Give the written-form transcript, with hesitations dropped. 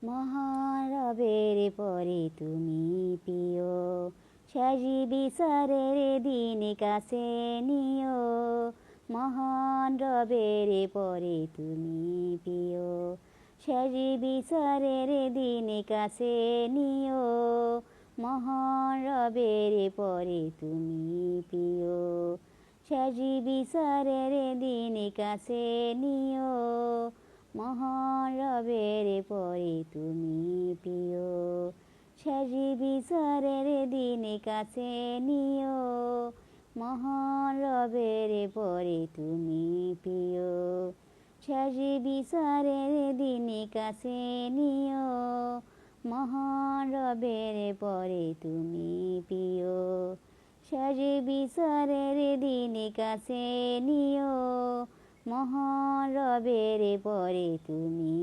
মহারবের পরে তুমি প্রিয়, সাজি বিচারের দিন কাছে নিও। মহান রবের পরে তুমি প্রিয়, সাজি বিচারের দিন কাছে নিও। মহান রবের পরে তুমি প্রিয়, সাজি বিচারের দিন কাছে নিও। মহান রবের পরে তুমি প্রিয়, সাজি বিচারের দিন কাছে নিও। মহান রবের পরে তুমি প্রিয়, সাজি বিচারের দিন কাছে নিও। মহান রবের পরে তুমি প্রিয়, সাজি বিচারের দিন কাছে নিও। মহান রবের পরে তুমি